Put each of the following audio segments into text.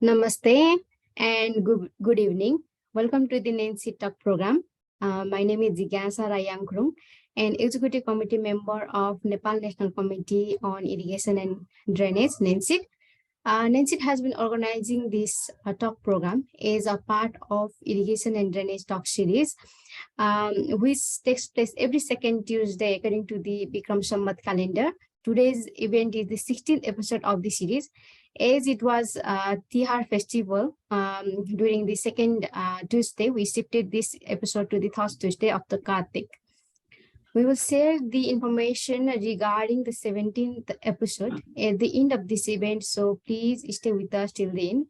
Namaste and good evening. Welcome to the NENCID Talk program. My name is Jigyasha Rai Yangkhurung, an Executive Committee member of Nepal National Committee on Irrigation and Drainage, NENCID. NENCID has been organizing this talk program as a part of Irrigation and Drainage Talk series, which takes place every second Tuesday according to the Bikram Sambat calendar. Today's event is the 16th episode of the series, as it was Tihar festival during the second Tuesday. We shifted this episode to the third Tuesday of the Kartik. We will share the information regarding the 17th episode at the end of this event, so please stay with us till the end.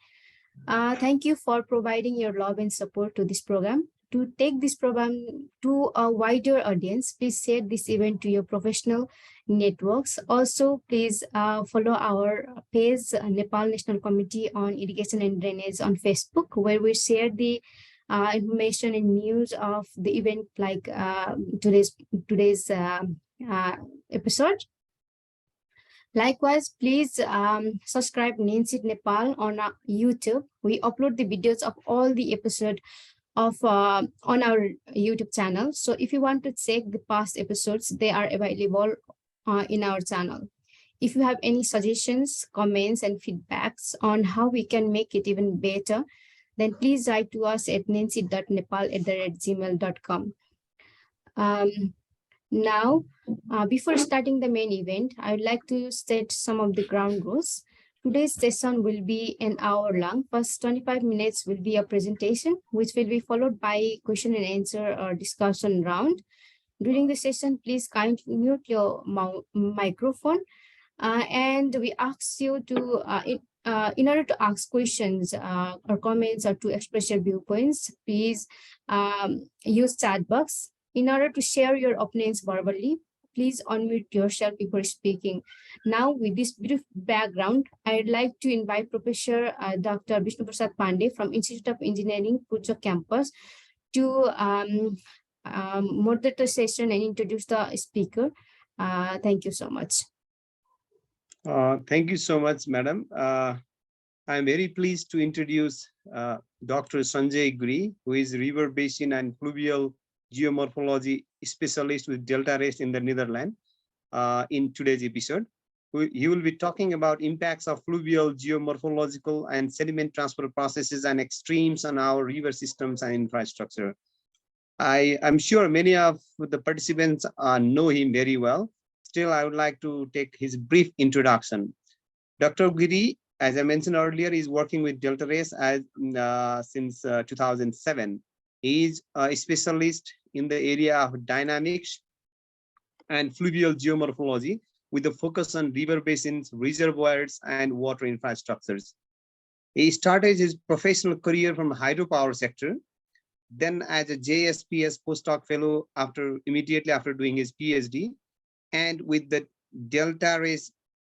Thank you for providing your love and support to this program. To take this program to a wider audience, please share this event to your professional networks. Also, please follow our page, Nepal National Committee on Irrigation and Drainage on Facebook, where we share the information and news of the event, like today's episode. Likewise, please subscribe NENCID Nepal on YouTube. We upload the videos of all the episodes of on our YouTube channel. So if you want to check the past episodes, they are available in our channel. If you have any suggestions, comments, and feedbacks on how we can make it even better, then please write to us at nencid.nepal@gmail.com. Now, before starting the main event, I would like to set some of the ground rules. Today's session will be an hour long. First 25 minutes will be a presentation, which will be followed by question and answer or discussion round. During the session, please kindly mute your microphone, and we ask you to, in order to ask questions or comments or to express your viewpoints, please use chat box. In order to share your opinions verbally, please unmute yourself before speaking. Now, with this brief background, I'd like to invite Professor Dr. Vishnu Pandey from Institute of Engineering, Pulchowk Campus, to moderate the session and introduce the speaker. Thank you so much. Thank you so much, madam. I'm very pleased to introduce Dr. Sanjay Giri, who is River Basin and Fluvial Geomorphology specialist with Deltares in the Netherlands. In today's episode, he will be talking about impacts of fluvial geomorphological and sediment transfer processes and extremes on our river systems and infrastructure. I'm sure many of the participants know him very well. Still, I would like to take his brief introduction. Dr. Giri, as I mentioned earlier, is working with Deltares since 2007. He is a specialist in the area of dynamics and fluvial geomorphology with a focus on river basins, reservoirs, and water infrastructures. He started his professional career from the hydropower sector, then as a JSPS postdoc fellow immediately after doing his PhD, and with the Deltares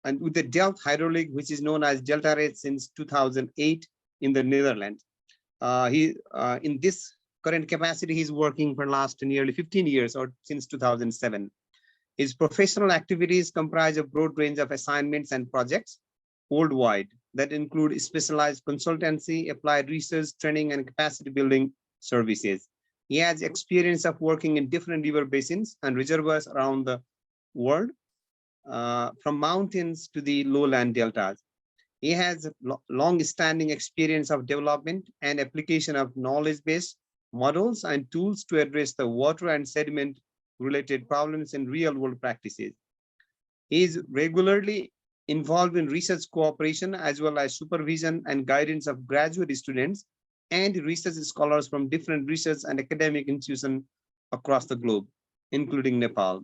and with the Delft hydraulic, which is known as Deltares since 2008 in the Netherlands. In this current capacity, he's working for the last nearly 15 years or since 2007. His professional activities comprise a broad range of assignments and projects worldwide that include specialized consultancy, applied research, training, and capacity building services. He has experience of working in different river basins and reservoirs around the world, from mountains to the lowland deltas. He has long-standing experience of development and application of knowledge-based models and tools to address the water and sediment related problems in real-world practices. He is regularly involved in research cooperation as well as supervision and guidance of graduate students and research scholars from different research and academic institutions across the globe, including Nepal.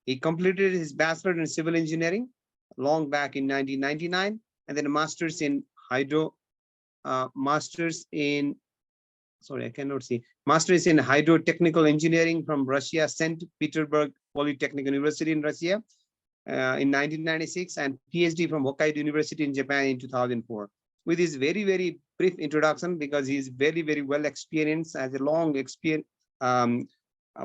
He completed his bachelor in civil engineering long back in 1999, and then a master's in hydrotechnical engineering from Russia, St. Petersburg Polytechnic University in Russia in 1996, and PhD from Hokkaido University in Japan in 2004. With his very, very brief introduction, because he's very, very well experienced, has a long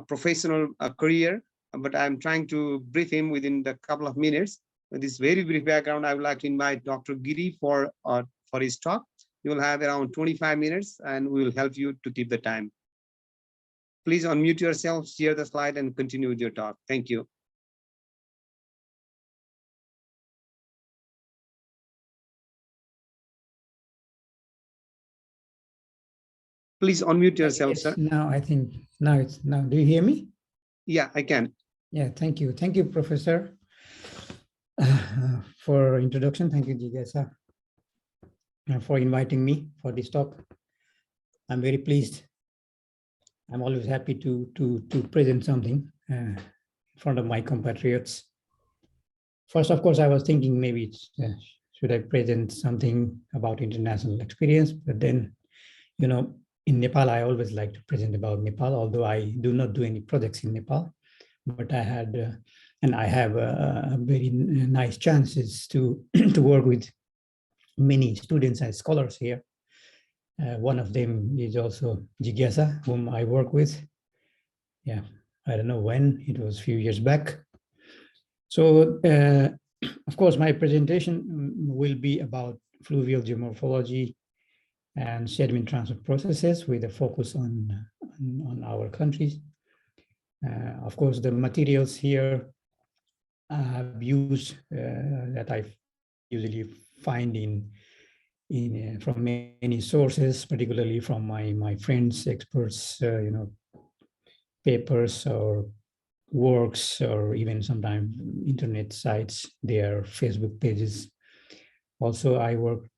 professional career, but I'm trying to brief him within a couple of minutes. With this very brief background, I would like to invite Dr. Giri for his talk. You will have around 25 minutes and we will help you to keep the time. Please unmute yourself, share the slide and continue with your talk. Thank you. Please unmute yourself, Yes, sir. now I think now do you hear me? Yeah, I can. Yeah, thank you. Thank you, Professor, for introduction. Thank you, Jigyasha, for inviting me for this talk. I'm very pleased. I'm always happy to present something in front of my compatriots. First, of course, I was thinking maybe it's, should I present something about international experience, but then, you know, in Nepal, I always like to present about Nepal, although I do not do any projects in Nepal. But I had, and I have very nice chances to to work with many students and scholars here. One of them is also Jigyasha, whom I work with. Yeah, I don't know when, it was a few years back. So, of course, my presentation will be about fluvial geomorphology and sediment transfer processes with a focus on our countries. Of course, the materials here I've used that I usually find from many sources, particularly from my friends, experts, you know, papers or works, or even sometimes internet sites, their Facebook pages. Also, I worked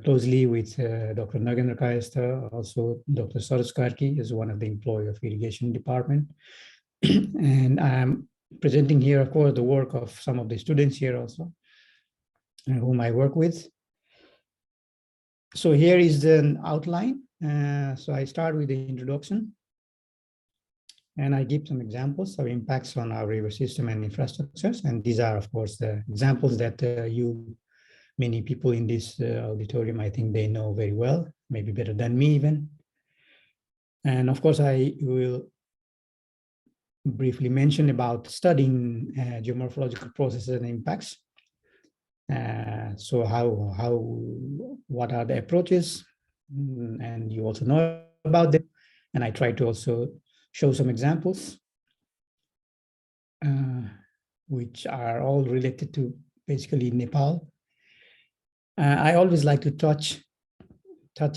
closely with Dr. Nagendra Kayastha, also Dr. Saroj Karki is one of the employee of irrigation department. And I'm presenting here, of course, the work of some of the students here also, whom I work with. So here is the outline. So I start with the introduction, and I give some examples of impacts on our river system and infrastructures. And these are, of course, the examples that many people in this auditorium, I think they know very well, maybe better than me even. And of course, I will briefly mention about studying geomorphological processes and impacts. So what are the approaches? And you also know about them. And I try to also show some examples, which are all related to basically Nepal. I always like to touch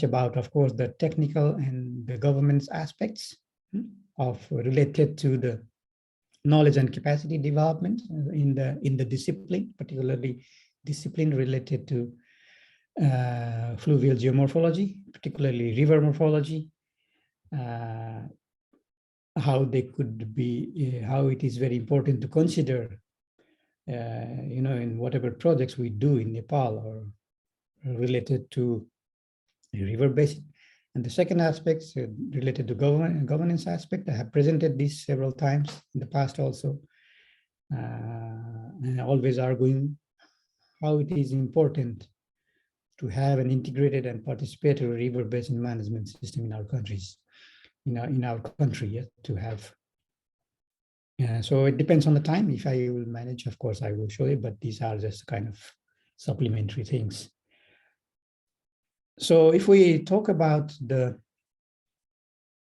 about, of course, the technical and the governance aspects of related to the knowledge and capacity development in the discipline, particularly discipline related to fluvial geomorphology, particularly river morphology, how they could be, how it is very important to consider, you know, in whatever projects we do in Nepal or related to the river basin. And the second aspect related to governance aspect, I have presented this several times in the past also, and always arguing how it is important to have an integrated and participatory river basin management system in our countries, in our country, yeah, to have. So it depends on the time. If I will manage, of course, I will show it, but these are just kind of supplementary things. So if we talk about the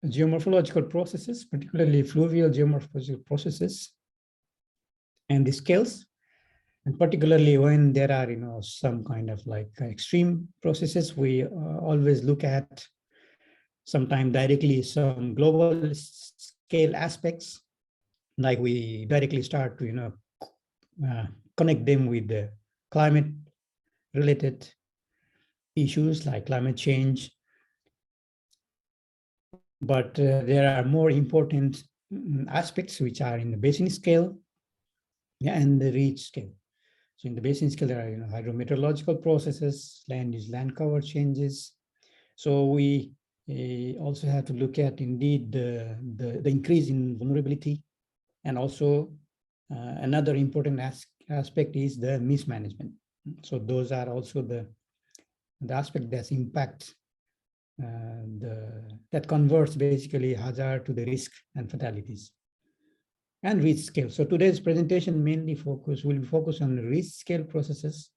geomorphological processes, particularly fluvial geomorphological processes and the scales, and particularly when there are, you know, some kind of like extreme processes, we always look at sometimes directly some global scale aspects, like we directly start to, you know, connect them with the climate related issues like climate change. But there are more important aspects which are in the basin scale, yeah, and the reach scale. So in the basin scale, there are, you know, hydrometeorological processes, land use, land cover changes. So we also have to look at indeed the increase in vulnerability, and also another important aspect is the mismanagement. So those are also the aspect that impacts that converts basically hazard to the risk and fatalities. And risk scale. So today's presentation mainly will be focused on risk scale processes.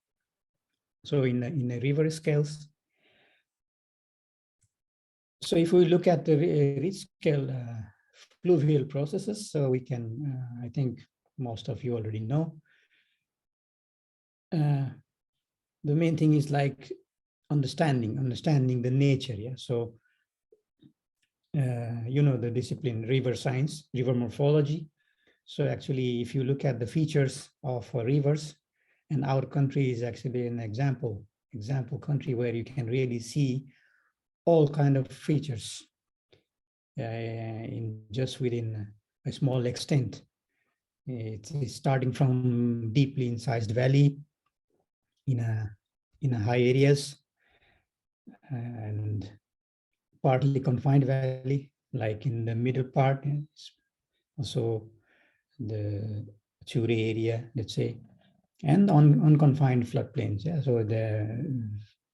So in the river scales, So if we look at the rich scale fluvial processes, so we can, I think most of you already know. The main thing is like understanding the nature. Yeah. So you know the discipline river science, river morphology. So actually, if you look at the features of rivers, and our country is actually an example country where you can really see all kind of features in just within a small extent. It is starting from deeply incised valley in a high areas and partly confined valley, like in the middle part, also the Churi area, let's say, and on unconfined floodplains. Yeah, so the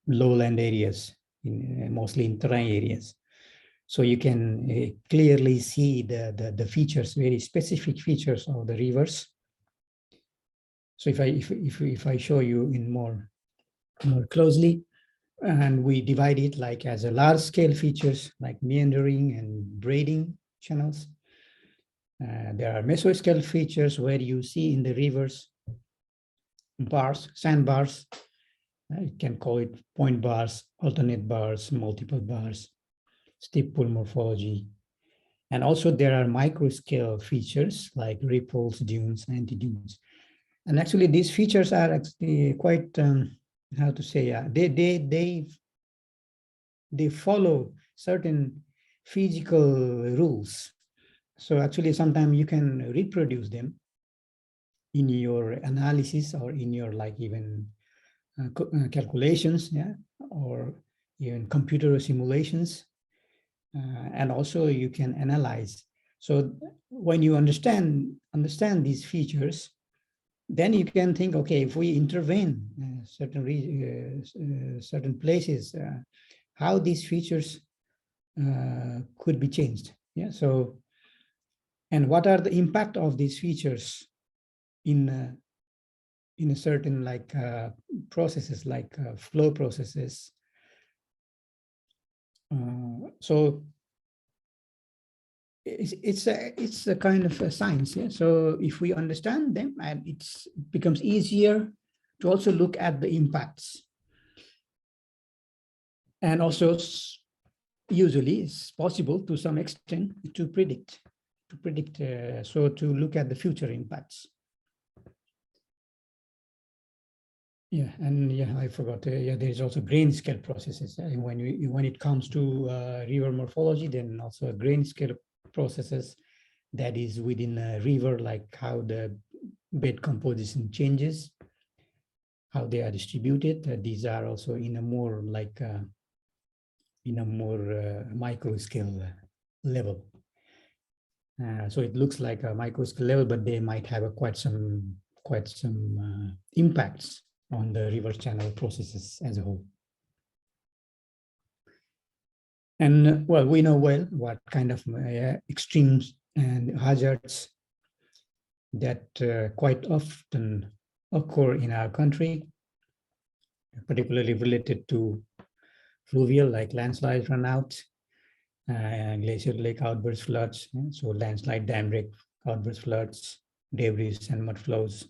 lowland areas, mostly in terrain areas. So you can clearly see the features, very specific features of the rivers. So if I show you in more closely, and we divide it like as a large scale features like meandering and braiding channels. There are mesoscale features where you see in the rivers bars, sandbars. You can call it point bars, alternate bars, multiple bars, steep pool morphology. And also there are microscale features like ripples, dunes, anti-dunes. And actually these features are actually quite, how to say, they follow certain physical rules. So actually sometimes you can reproduce them in your analysis or in your like even calculations, yeah, or even computer simulations. And also you can analyze. So when you understand these features, then you can think, okay, if we intervene certain places, how these features could be changed. Yeah. So, and what are the impact of these features in a certain like processes, like flow processes. So it's a kind of a science. Yeah. So if we understand them, and it becomes easier to also look at the impacts. And also usually it's possible to some extent to predict, so to look at the future impacts. Yeah, and yeah, I forgot. Yeah, there is also grain scale processes. When it comes to river morphology, then also grain scale processes that is within a river, like how the bed composition changes, how they are distributed. These are also in a more like micro scale level. So it looks like a micro scale level, but they might have quite some impacts on the river channel processes as a whole. And well, we know well what kind of extremes and hazards that quite often occur in our country, particularly related to fluvial, like landslide runout, glacier lake outburst floods, so landslide, dam break, outburst floods, debris and mud flows,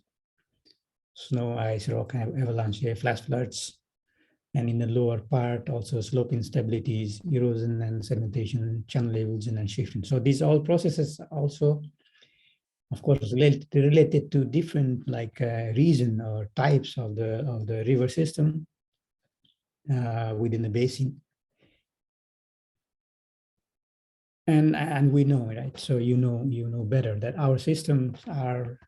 snow, ice, rock, avalanche, flash floods, and in the lower part also slope instabilities, erosion and sedimentation, channel erosion and shifting. So these all processes also, of course, related to different like region or types of the river system within the basin. And we know, right? So you know better that our systems are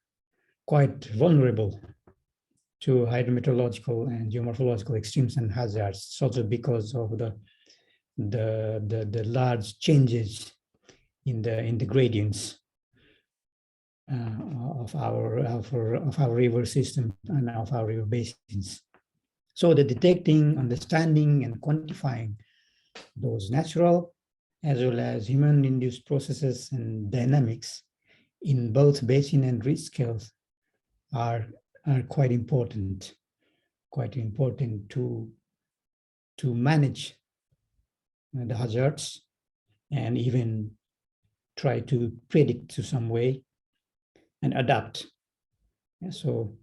quite vulnerable to hydrometeorological and geomorphological extremes and hazards, also because of the large changes in the gradients of our river system and of our river basins. So the detecting, understanding, and quantifying those natural as well as human-induced processes and dynamics in both basin and ridge scales are quite important to manage the hazards and even try to predict to some way and adapt. So,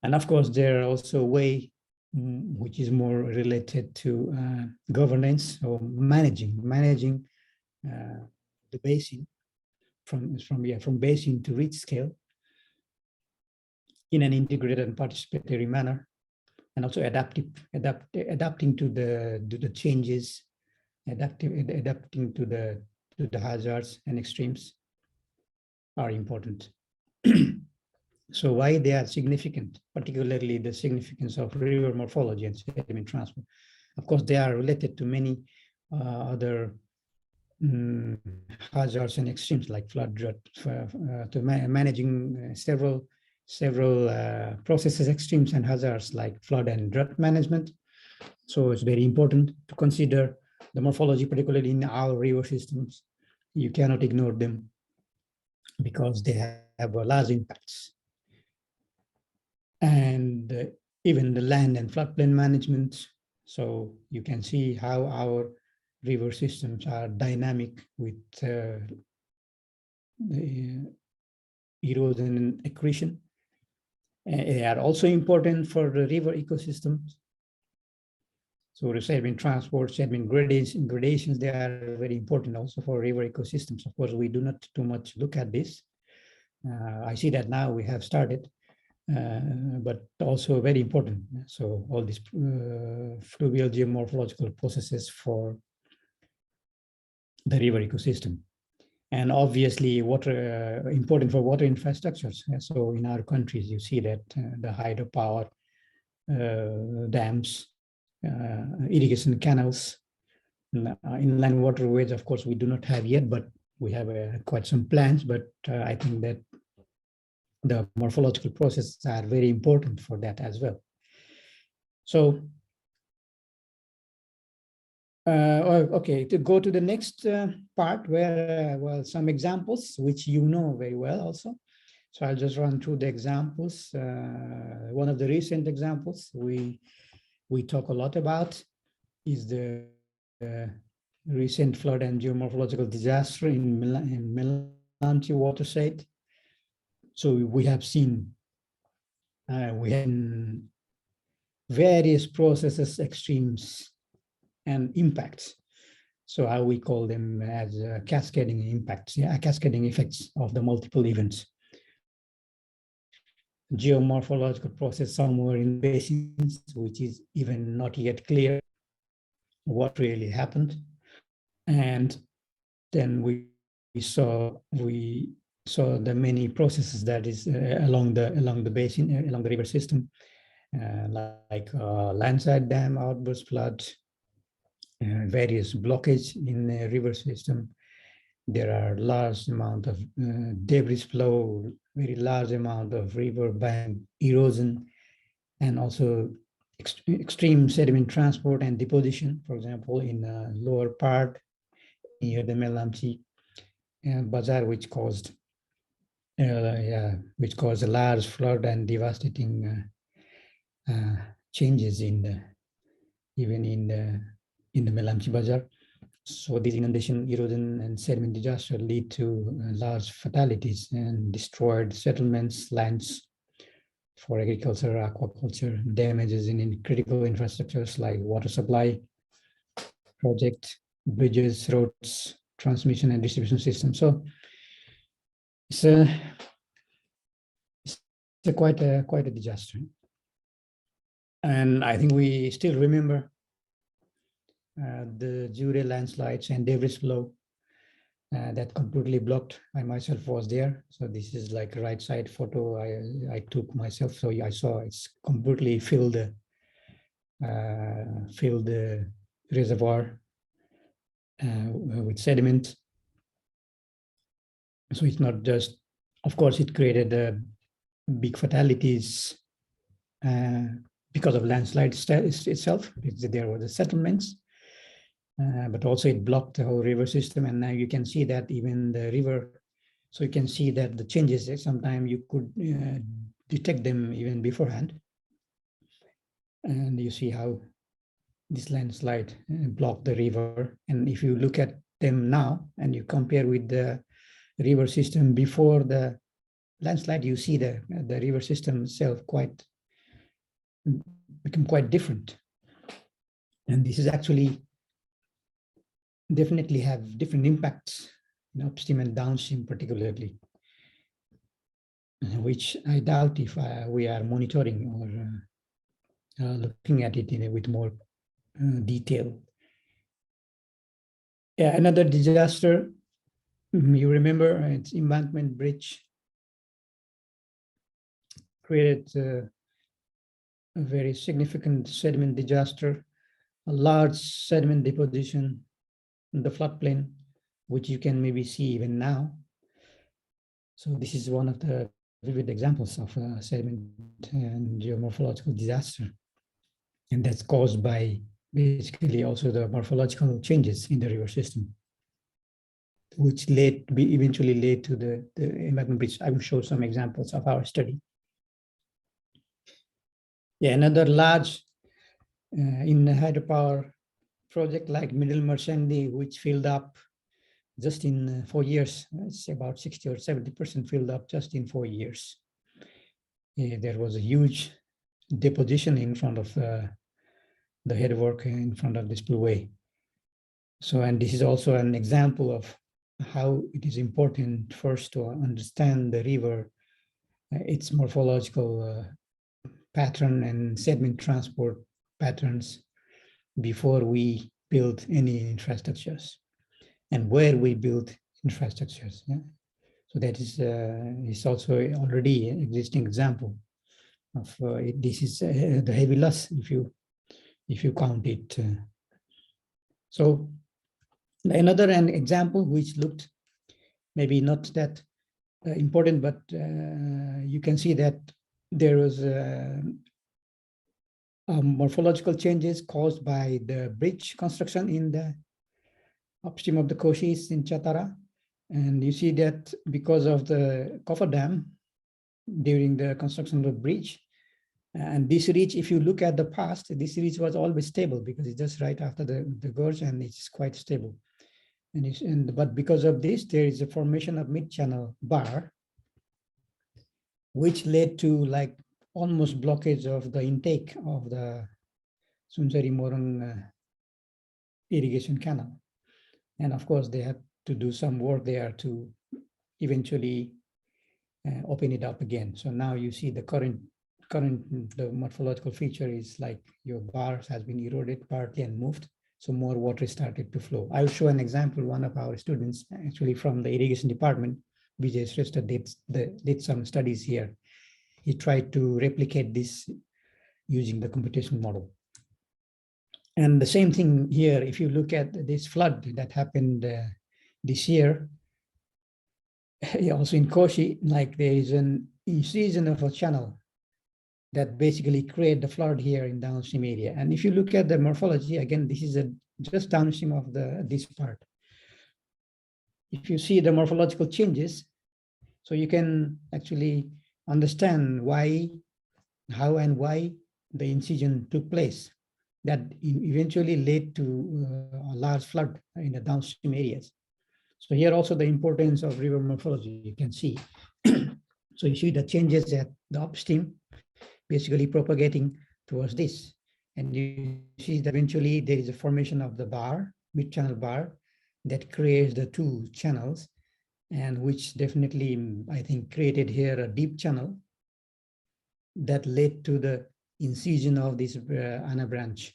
and of course, there are also a way which is more related to governance or managing the basin from basin to reach scale in an integrated and participatory manner, and also adapting to the changes, adapting to the hazards and extremes are important. So why they are significant, particularly the significance of river morphology and sediment transport. Of course, they are related to many other hazards and extremes like flood, drought, to managing several processes, extremes and hazards like flood and drought management. So it's very important to consider the morphology, particularly in our river systems. You cannot ignore them because they have large impacts. And even the land and floodplain management. So you can see how our river systems are dynamic with erosion and accretion. They are also important for the river ecosystems. So the sediment transport, sediment gradations, they are very important also for river ecosystems. Of course, we do not too much look at this. I see that now we have started, but also very important. So all these fluvial geomorphological processes for the river ecosystem. And obviously water, important for water infrastructures. So in our countries, you see that the hydropower, dams, irrigation canals, inland waterways, of course, we do not have yet, but we have quite some plans. But I think that the morphological processes are very important for that as well. So, okay, to go to the next part where, well, some examples, which you know very well also. So I'll just run through the examples. One of the recent examples we talk a lot about is the recent flood and geomorphological disaster in Melanti watershed. So we have seen various processes, extremes, and impacts. So how we call them as cascading impacts, cascading effects of the multiple events. Geomorphological process somewhere in basins, which is even not yet clear what really happened. And then we saw the many processes that is along the basin, along the river system, like landslide, dam, outburst, flood, various blockage in the river system. There are large amount of debris flow, very large amount of river bank erosion, and also extreme sediment transport and deposition. For example, in the lower part near the Melamsi Bazaar, which caused a large flood and devastating changes even in the Melamsi Bazaar. So these inundation, erosion, and sediment disaster lead to large fatalities and destroyed settlements, lands for agriculture, aquaculture, damages in critical infrastructures like water supply, project, bridges, roads, transmission and distribution systems. So it's quite a disaster. And I think we still remember the Jure landslides and debris flow that completely blocked. I myself was there. So this is like a right side photo I took myself. So I saw it's completely filled the reservoir with sediment. So it's not just, of course, it created big fatalities because of landslide itself. There were the settlements. But also it blocked the whole river system. And now you can see that even the river, so you can see that the changes, sometimes you could detect them even beforehand. And you see how this landslide blocked the river. And if you look at them now, and you compare with the river system before the landslide, you see the river system itself become quite different. And this is actually definitely have different impacts in upstream and downstream particularly, which I doubt if we are monitoring or looking at it with more detail. Yeah, another disaster, you remember, it's embankment bridge created a very significant sediment disaster, a large sediment deposition in the floodplain, which you can maybe see even now. So this is one of the vivid examples of sediment and geomorphological disaster. And that's caused by basically also the morphological changes in the river system, which eventually led to the embankment bridge. I will show some examples of our study. Yeah, another large in the hydropower project like Middle Mercendi, which filled up just in 4 years. It's about 60 or 70% filled up just in 4 years. There was a huge deposition in front of the headwork in front of the spillway. So, and this is also an example of how it is important first to understand the river, its morphological pattern and sediment transport patterns before we build any infrastructures and where we build infrastructures. Yeah? So that is also already an existing example of this is the heavy loss if you count it. So another example which looked maybe not that important, but you can see that there was morphological changes caused by the bridge construction in the upstream of the Koshis in Chatara. And you see that because of the cofferdam during the construction of the bridge, and this ridge, if you look at the past, this ridge was always stable because it's just right after the gorge and it's quite stable. But because of this, there is a formation of mid-channel bar, which led to like almost blockage of the intake of the Sunsari Morung irrigation canal. And of course, they had to do some work there to eventually open it up again. So now you see the the morphological feature is like your bars has been eroded partly and moved. So more water started to flow. I'll show an example. One of our students actually from the irrigation department, Vijay Shrestha, did some studies here. He tried to replicate this using the computational model. And the same thing here, if you look at this flood that happened this year, also in Koshi, like there is an incision of a channel that basically create the flood here in downstream area. And if you look at the morphology, again, this is just downstream of this part. If you see the morphological changes, so you can actually understand how and why the incision took place that eventually led to a large flood in the downstream areas. So here also the importance of river morphology, you can see. So you see the changes at the upstream, basically propagating towards this. And you see that eventually there is a formation of the bar, mid-channel bar, that creates the two channels, and which definitely, I think, created here a deep channel that led to the incision of this Anna branch,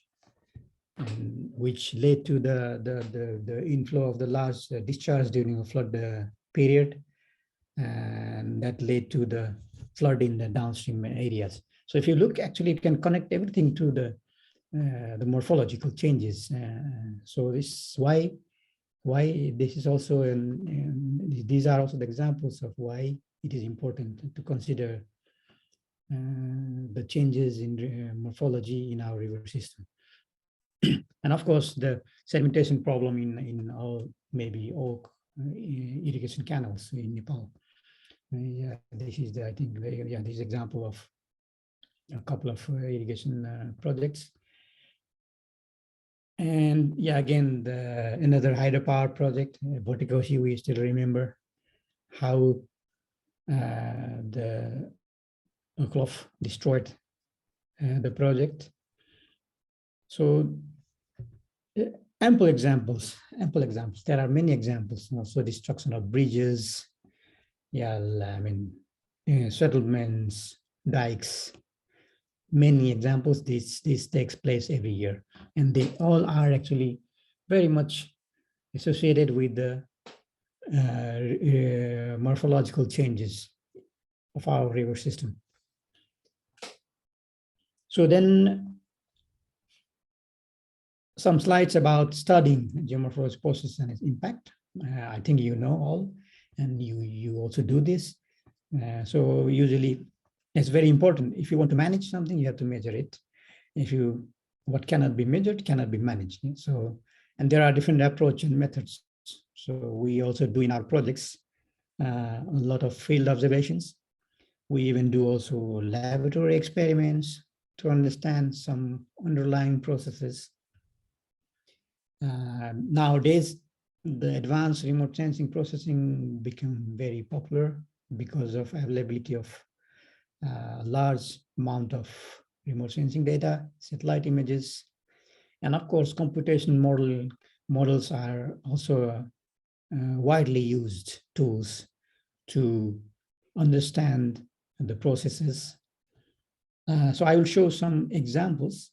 which led to the inflow of the large discharge during a flood period, and that led to the flood in the downstream areas. So if you look, actually, you can connect everything to the morphological changes. So this is why this is also, these are also the examples of why it is important to consider the changes in morphology in our river system. And of course, the sedimentation problem in all, maybe all irrigation canals in Nepal. Yeah, this is I think, this is example of a couple of irrigation projects. And yeah, again, another hydropower project, Botikoshi, we still remember how the Oklov destroyed the project. So ample examples. There are many examples. Also destruction of bridges, yeah, I mean, settlements, dikes, many examples. This takes place every year, and they all are actually very much associated with the morphological changes of our river system. So then some slides about studying geomorphological process and its impact. I think you know all, and you also do this. So usually it's very important. If you want to manage something, you have to measure it. What cannot be measured cannot be managed. So, and there are different approaches and methods. So we also do in our projects a lot of field observations. We even do also laboratory experiments to understand some underlying processes. Nowadays, the advanced remote sensing processing become very popular because of availability of large amount of remote sensing data, satellite images, and of course, computation models are also widely used tools to understand the processes. So I will show some examples.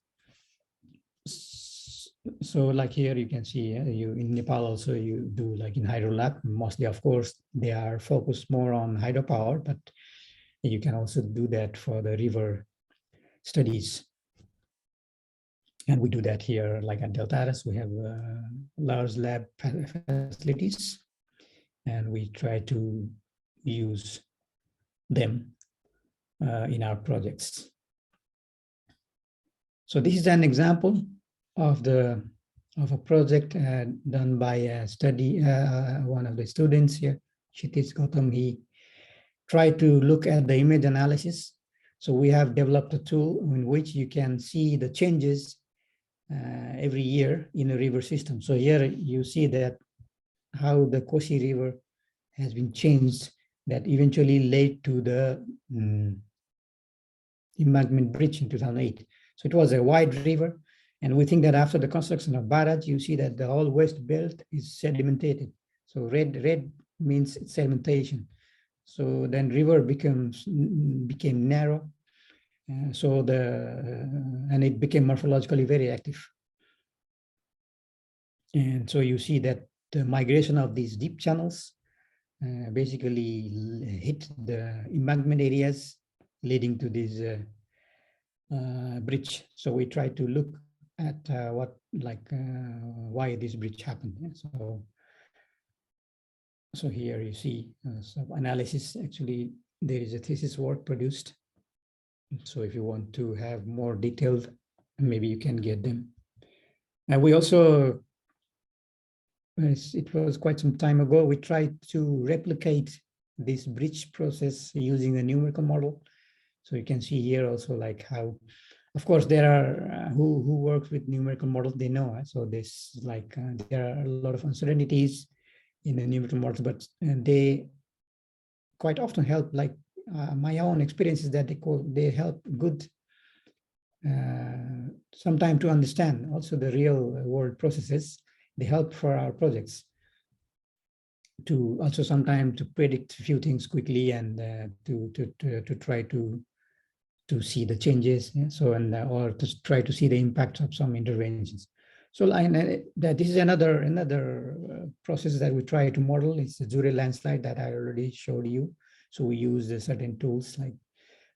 So like here you can see you in Nepal also you do like in hydro lab, mostly of course they are focused more on hydropower, but you can also do that for the river studies. And we do that here like at Deltares, we have large lab facilities and we try to use them in our projects. So this is an example of a project done by a study, one of the students here, Kshitij Gautam. He tried to look at the image analysis. So we have developed a tool in which you can see the changes every year in a river system. So here you see that how the Kosi River has been changed that eventually led to the embankment bridge in 2008. So it was a wide river. And we think that after the construction of barrage, you see that the whole west belt is sedimented. So red means sedimentation. So then river became narrow. And it became morphologically very active. And so you see that the migration of these deep channels basically hit the embankment areas leading to this bridge. So we try to look at why this bridge happened. So here you see some analysis. Actually, there is a thesis work produced. So if you want to have more detailed, maybe you can get them. And we also, it was quite some time ago, we tried to replicate this bridge process using a numerical model. So you can see here also like how, of course, there are who works with numerical models, they know. So this like there are a lot of uncertainties in the numerical models, but they quite often help. Like my own experience is that they help good sometime to understand also the real world processes. They help for our projects to also sometimes to predict a few things quickly and to try to see the changes, yeah? So or to try to see the impact of some interventions. So this is another process that we try to model. It's the Jure landslide that I already showed you. So we use certain tools like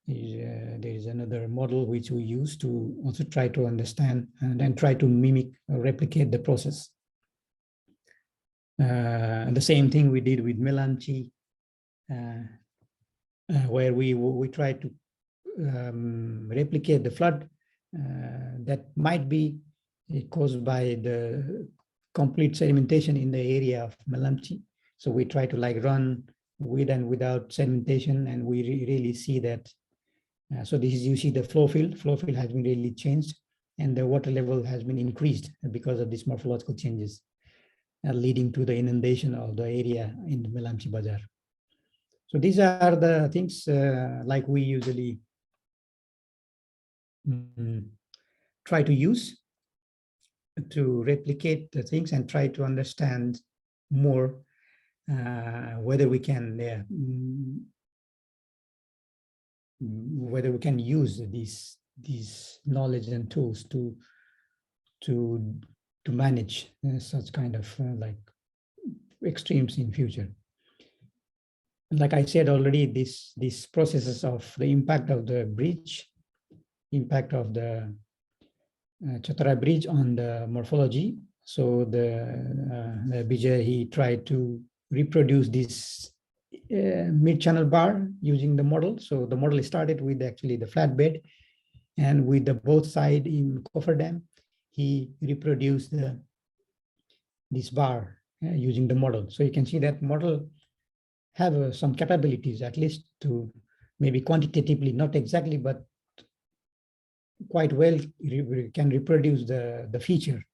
there is another model which we use to also try to understand and then try to mimic or replicate the process. And the same thing we did with Melanchi, where we try to replicate the flood that might be caused by the complete sedimentation in the area of Melamchi. So we try to like run with and without sedimentation, and we really see that. So this is, you see the flow field has been really changed. and the water level has been increased because of these morphological changes, leading to the inundation of the area in the Melamchi Bazar. So these are the things like we usually try to use to replicate the things and try to understand more whether we can use these knowledge and tools to manage such kind of like extremes in future. Like I said already, these processes of the impact of the bridge, impact of the Chhatara bridge on the morphology. So the Vijay, he tried to reproduce this mid-channel bar using the model. So the model started with actually the flat bed, and with the both side in cofferdam, he reproduced this bar using the model. So you can see that model have some capabilities, at least to maybe quantitatively, not exactly, but quite well can reproduce the feature.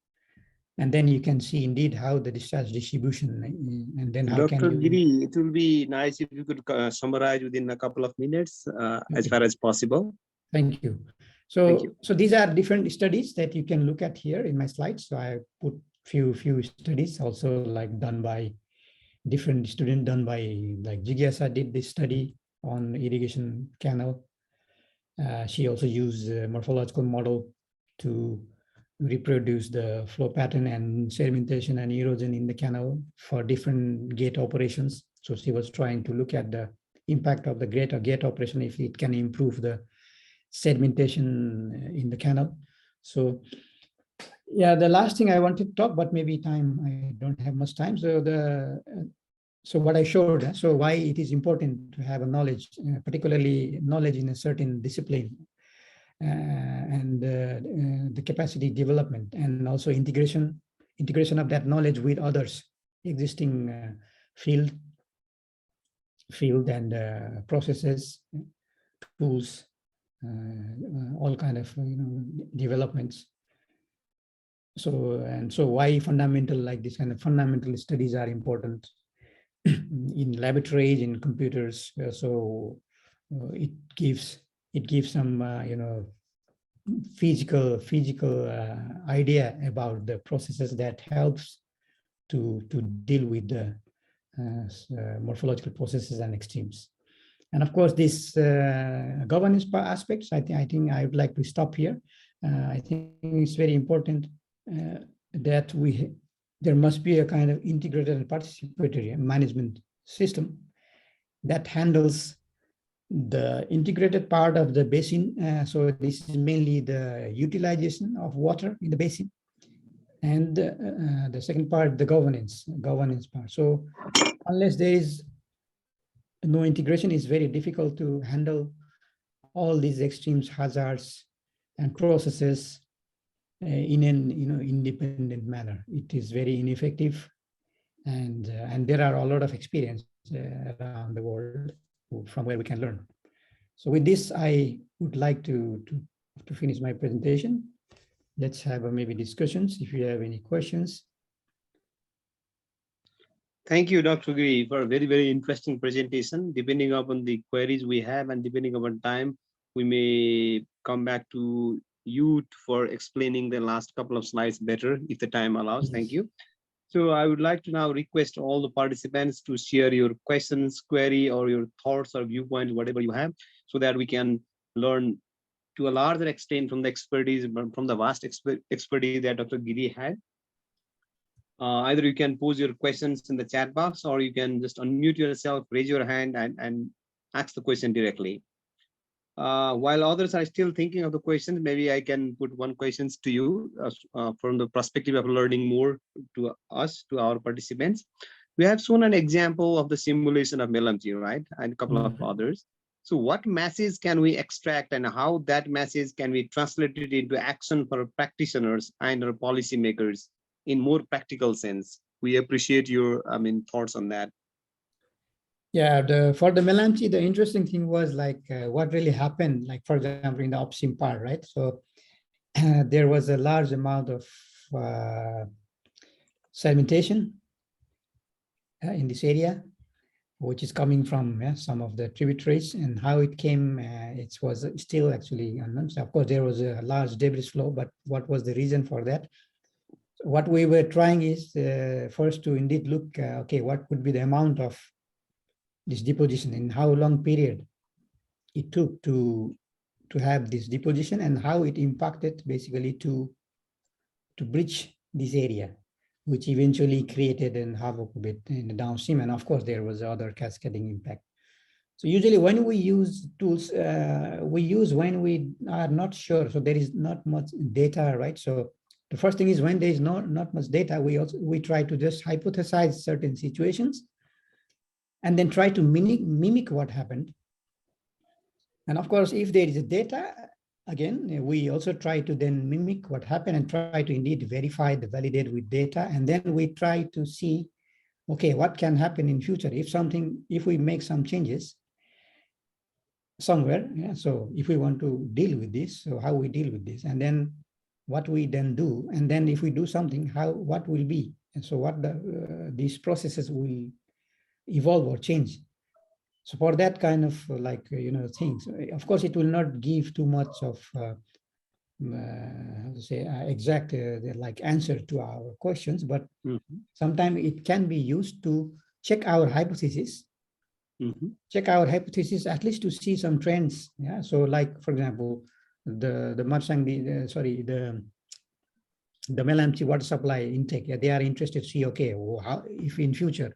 And then you can see indeed how the discharge distribution, and then how Dr. can you... Giri, it will be nice if you could summarize within a couple of minutes as far as possible. Thank you. Thank you. So these are different studies that you can look at here in my slides. So I put few studies also like done by different students, done by like Jigyasha did this study on irrigation canal. She also used a morphological model to reproduce the flow pattern and sedimentation and erosion in the canal for different gate operations. So she was trying to look at the impact of the gate operation, if it can improve the sedimentation in the canal. So yeah, the last thing I wanted to talk, but maybe I don't have much time. So what I showed, so why it is important to have a knowledge, particularly knowledge in a certain discipline, and the capacity development, and also integration of that knowledge with others, existing field and processes, tools, all kind of developments. So why fundamental, like this kind of fundamental studies are important in laboratories, in computers. It gives some physical idea about the processes that helps to deal with the morphological processes and extremes. And of course, this governance aspects, I think I would like to stop here. I think it's very important that there must be a kind of integrated and participatory management system that handles the integrated part of the basin. So this is mainly the utilization of water in the basin, and the second part, the governance part. So unless there is no integration, it's very difficult to handle all these extremes, hazards, and processes in an independent manner. It is very ineffective, and there are a lot of experience around the world from where we can learn. So with this, I would like to finish my presentation. Let's have maybe discussions if you have any questions. Thank you, Dr. Giri, for a very, very interesting presentation. Depending upon the queries we have and depending upon time, we may come back to you for explaining the last couple of slides better if the time allows. Yes. Thank you. So I would like to now request all the participants to share your questions, query, or your thoughts or viewpoints, whatever you have, so that we can learn to a larger extent from the expertise, from the vast expertise that Dr. Giri had. Either you can pose your questions in the chat box, or you can just unmute yourself, raise your hand, and ask the question directly. While others are still thinking of the questions, maybe I can put one question to you from the perspective of learning more to us, to our participants. We have shown an example of the simulation of Melamchi, right? And a couple of others. So what message can we extract, and how that message can be translated into action for practitioners and our policymakers in more practical sense? We appreciate your thoughts on that. Yeah, for the Melamchi, the interesting thing was like what really happened, like for example, in the upstream part, right? So there was a large amount of sedimentation in this area, which is coming from some of the tributaries, and how it came, it was still actually unknown. So of course, there was a large debris flow, but what was the reason for that? What we were trying is first to indeed look, okay, what could be the amount of this deposition, in how long period it took to have this deposition, and how it impacted basically to bridge this area, which eventually created an havoc a bit in the downstream. And of course, there was other cascading impact. So usually when we use tools, we use when we are not sure. So there is not much data, right? So the first thing is, when there is not much data, we try to just hypothesize certain situations and then try to mimic what happened. And of course, if there is a data, again, we also try to then mimic what happened and try to indeed verify, validate with data. And then we try to see, okay, what can happen in future if we make some changes somewhere. Yeah, so if we want to deal with this, so how we deal with this, and then what we then do, and then if we do something, what will be, and so what these processes will evolve or change. So for that kind of things, of course, it will not give too much of how to say exact like answer to our questions, but sometimes it can be used to check our hypothesis. Check our hypothesis at least to see some trends. Yeah. So like, for example, the Melamchi water supply intake. Yeah, they are interested to see, okay, how, if in future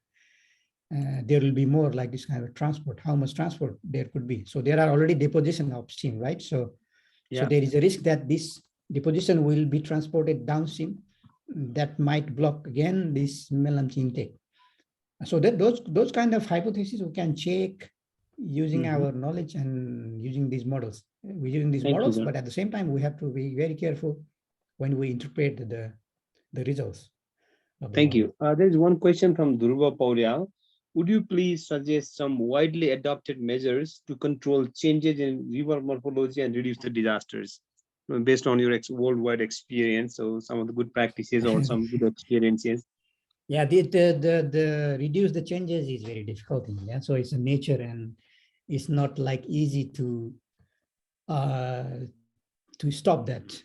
there will be more like this kind of transport, how much transport there could be. So there are already deposition upstream, right? So there is a risk that this deposition will be transported downstream, that might block again this Melamchi intake. So that those kind of hypotheses we can check using our knowledge and using these models. We're using these models, but at the same time we have to be very careful when we interpret the results. Thank you. There is one question from Dhruva Pauryal. Would you please suggest some widely adopted measures to control changes in river morphology and reduce the disasters, based on your worldwide experience? So some of the good practices or some good experiences. Yeah, the reduce the changes is very difficult. Yeah, so it's a nature, and it's not like easy to stop that.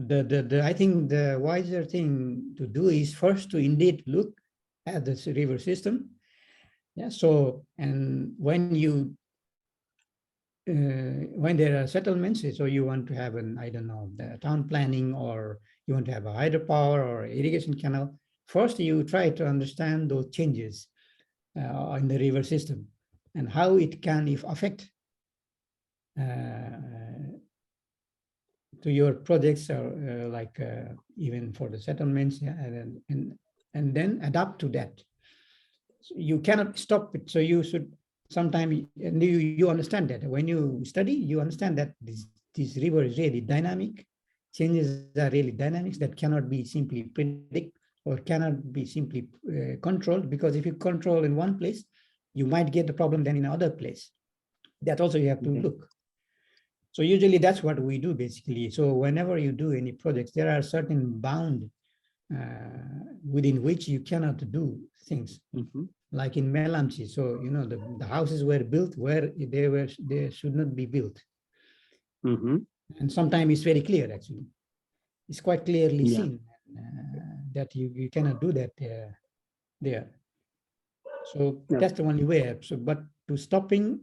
I think the wiser thing to do is first to indeed look at the river system. Yeah. So, and when there are settlements, so you want to have an, I don't know, the town planning, or you want to have a hydropower or irrigation canal. First, you try to understand those changes in the river system and how it can affect to your projects, or even for the settlements, yeah, and then adapt to that. So you cannot stop it. So you should sometimes, you understand that when you study, you understand that this river is really dynamic. Changes are really dynamics that cannot be simply predicted or cannot be simply controlled, because if you control in one place, you might get the problem then in another place. That also you have to look. So usually that's what we do basically. So whenever you do any projects, there are certain bound within which you cannot do things. Like in Melamchi, so the houses were built where they should not be built. And sometimes it's very clear, actually. It's quite clearly seen that you cannot do that there. So that's the only way. So, but to stopping,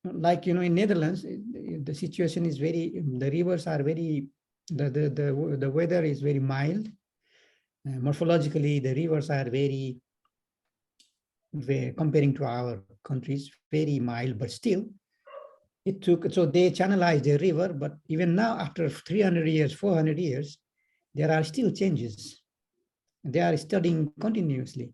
like in Netherlands, the situation is the rivers are very, the weather is very mild. Morphologically, the rivers are very, comparing to our countries, very mild, but still it took, so they channelized the river, but even now after 300 years, 400 years, there are still changes. They are studying continuously.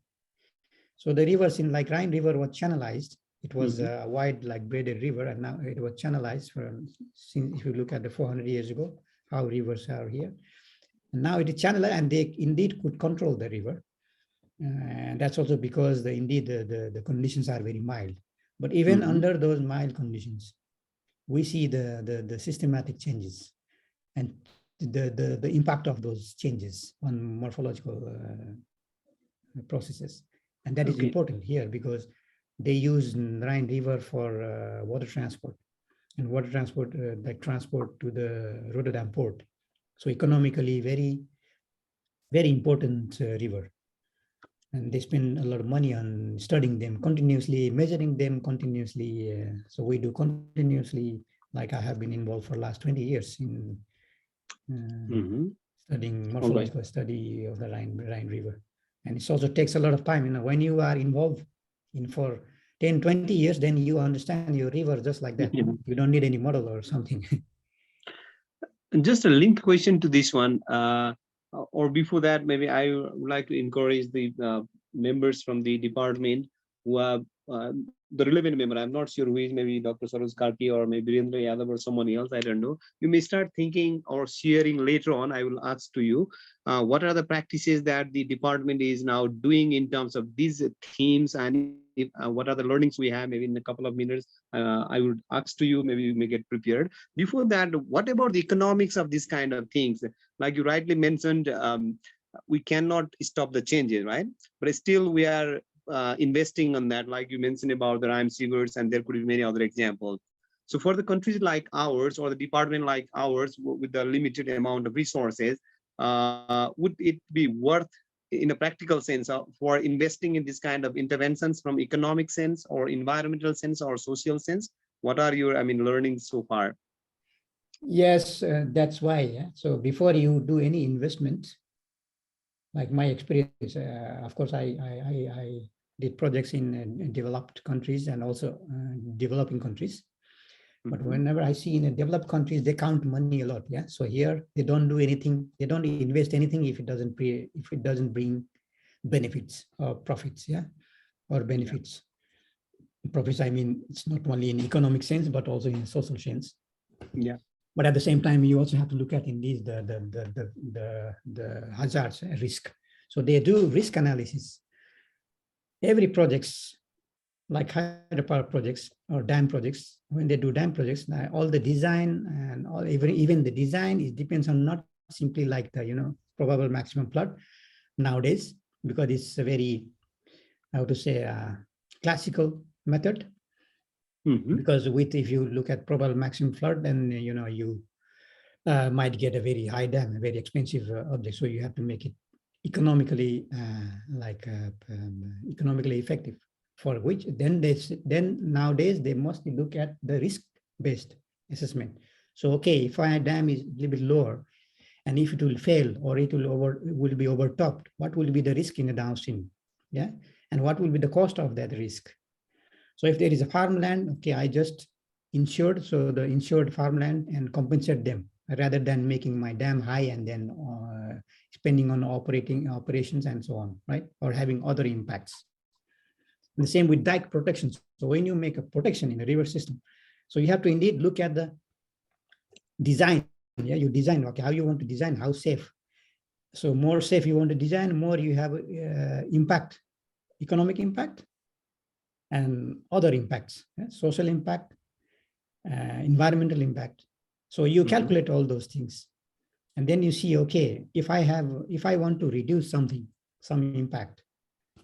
So the rivers in like Rhine River was channelized. It was a wide, like braided river, and now it was channelized since if you look at the 400 years ago, how rivers are here. And now it is channelized, and they indeed could control the river. And that's also because indeed the conditions are very mild. But even under those mild conditions, we see the systematic changes. and the impact of those changes on morphological processes. And that is important here because they use Rhine River for water transport, and water transport, like transport to the Rotterdam port. So economically, very, very important river. And they spend a lot of money on studying them continuously, measuring them continuously. So we do continuously, like I have been involved for the last 20 years in studying morphological study of the Rhine River. And it also takes a lot of time. You know, when you are involved in for 10, 20 years, then you understand your river just like that. You don't need any model or something. And just a linked question to this one, or before that, maybe I would like to encourage the members from the department who are the relevant member. I'm not sure who is, maybe Dr. Saroj Kartik or maybe Virendra Yadav or someone else, I don't know. You may start thinking or sharing later on. I will ask to you, what are the practices that the department is now doing in terms of these themes, and if, what are the learnings we have? Maybe in a couple of minutes, I would ask to you, maybe you may get prepared. Before that, what about the economics of these kind of things? Like you rightly mentioned, we cannot stop the changes, right? But still we are investing on that, like you mentioned about the Rhine rivers, and there could be many other examples. So for the countries like ours, or the department like ours, with the limited amount of resources, would it be worth, in a practical sense, for investing in this kind of interventions from economic sense or environmental sense or social sense? What are your, learnings so far? Yes, that's why. Yeah? So before you do any investment, like my experience, of course, I did projects in developed countries and also developing countries. But whenever I see in developed countries, they count money a lot. Yeah. So here they don't do anything. They don't invest anything if it doesn't bring benefits or profits. Yeah, or benefits. Yeah. Profits. I mean, it's not only in economic sense but also in social sense. Yeah. But at the same time, you also have to look at in these the hazards, risk. So they do risk analysis. Every projects, like hydropower projects or dam projects, when they do dam projects, all the design and all, even the design, it depends on not simply like the probable maximum flood nowadays, because it's a very, how to say, classical method. Because if you look at probable maximum flood, then you might get a very high dam, a very expensive object. So you have to make it economically economically effective. For which then nowadays they mostly look at the risk-based assessment. So okay, if a dam is a little bit lower, and if it will fail or it will be overtopped, what will be the risk in the downstream? Yeah, and what will be the cost of that risk? So if there is a farmland, okay, I just insured, so the insured farmland and compensate them rather than making my dam high and then spending on operations and so on, right? Or having other impacts. And the same with dike protection. So when you make a protection in a river system, so you have to indeed look at the design. Yeah, you design, okay, how you want to design, how safe. So more safe you want to design, more you have impact, economic impact, and other impacts, yeah? Social impact, environmental impact. So you calculate all those things. And then you see, okay, if I want to reduce something, some impact,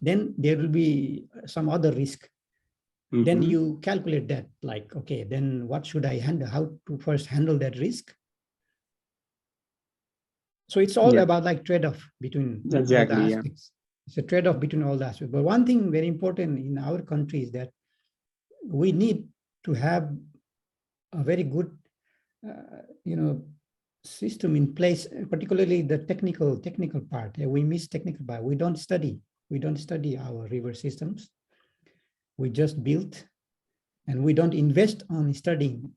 then there will be some other risk. Then you calculate that, like, okay, then what should I handle? How to first handle that risk? So it's all about like trade-off between all the aspects. It's a trade-off between all the aspects. But one thing very important in our country is that we need to have a very good, system in place, particularly the technical part. We miss technical part. We don't study our river systems. We just build, and we don't invest on studying.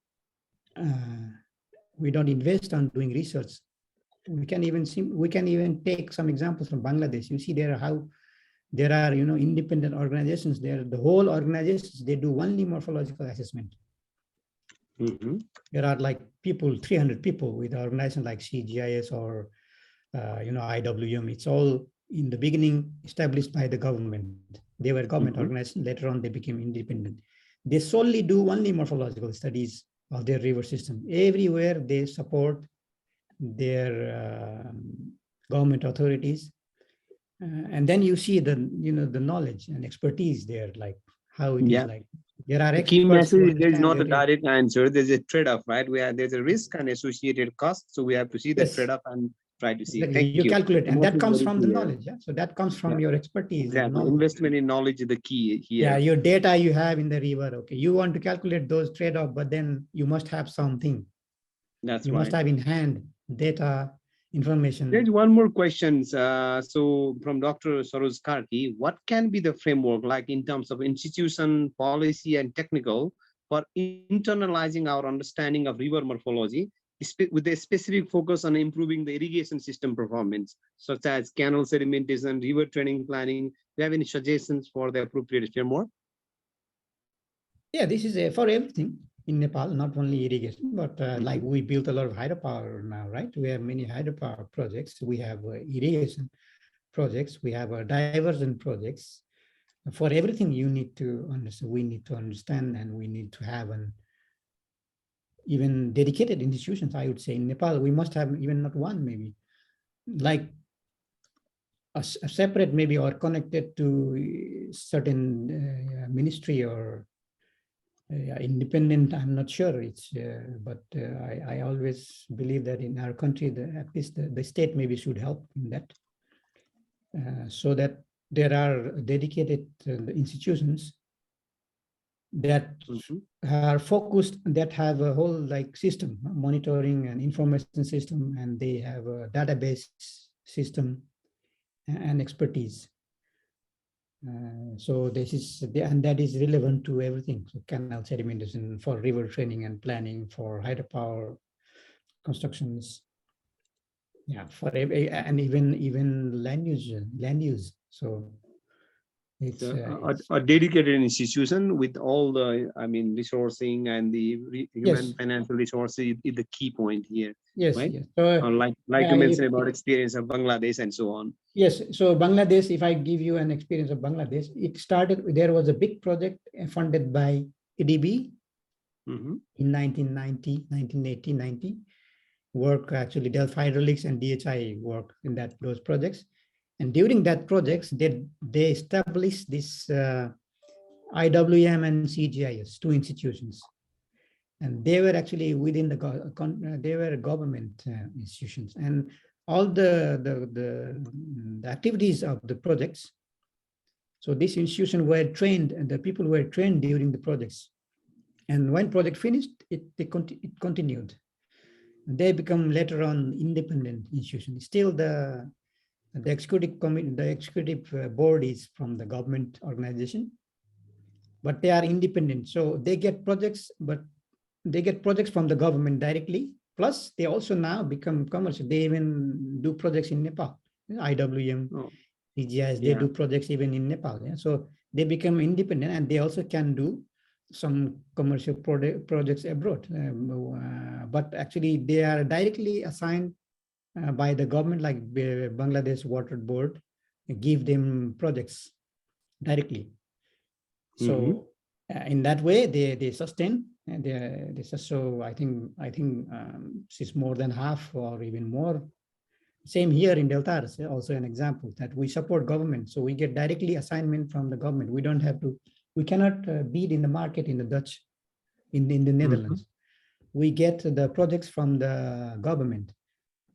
We don't invest on doing research. We can even take some examples from Bangladesh. You see there are independent organizations there. The whole organizations, they do only morphological assessment. There are like 300 people with organizations like CGIS or IWM. It's all in the beginning established by the government. They were government organizations. Later on, they became independent. They solely do only morphological studies of their river system. Everywhere they support their government authorities. And then you see the knowledge and expertise there, like how it is like. There are the key experts. message is there's not a direct answer. There's a trade-off, right? Where there's a risk and associated cost. So we have to see the trade-off and try to see. Exactly. Thank you calculate, and that comes from the clear. knowledge. Yeah. So that comes from your expertise. Exactly. Investment in knowledge is the key here. Yeah, your data you have in the river. Okay, you want to calculate those trade-off, but then you must have something. That's you right. must have in hand data, information. There's one more question. So from Dr. Saroj Karki, what can be the framework like in terms of institution, policy, and technical for internalizing our understanding of river morphology with a specific focus on improving the irrigation system performance, such as canal sedimentation, river training planning? Do you have any suggestions for the appropriate framework? Yeah, this is for everything in Nepal, not only irrigation, but like we built a lot of hydropower now, right? We have many hydropower projects. We have irrigation projects. We have diversion projects. For everything, you need to understand. We need to understand, and we need to have an even dedicated institutions. I would say in Nepal, we must have even not one, maybe like a separate, maybe, or connected to certain ministry or independent. I'm not sure. It's but I always believe that in our country, at least the state maybe should help in that, so that there are dedicated institutions that are focused, that have a whole like system, monitoring and information system, and they have a database system and expertise. So this is, and that is relevant to everything. So canal sedimentation, for river training and planning, for hydropower constructions. Yeah, for and even land use. So it's a dedicated institution with all the, resourcing and the human financial resources is the key point here. Yes, right? yes. So, like you mentioned about experience of Bangladesh and so on. Yes. So Bangladesh, if I give you an experience of Bangladesh, it started, there was a big project funded by ADB in 1980, 90. Work actually, Delphi Hydraulics and DHI work in those projects. And during that projects, they established this IWM and CGIS, two institutions. And they were actually within they were government institutions. And all the activities of the projects. So this institution were trained, and the people were trained during the projects. And when project finished, it continued. They become later on independent institutions. Still the executive committee, the executive board is from the government organization, but they are independent. So they get projects, but they get projects from the government directly. Plus, they also now become commercial. They even do projects in Nepal. IWM, CGIS, they do projects even in Nepal. Yeah? So they become independent, and they also can do some commercial projects abroad. But actually, they are directly assigned by the government, like Bangladesh Water Board, give them projects directly. So in that way, they sustain. And so I think it's more than half or even more. Same here in Deltares, also an example that we support government. So we get directly assignment from the government. We don't have to, we cannot bid in the market in the Dutch, in the Netherlands. We get the projects from the government,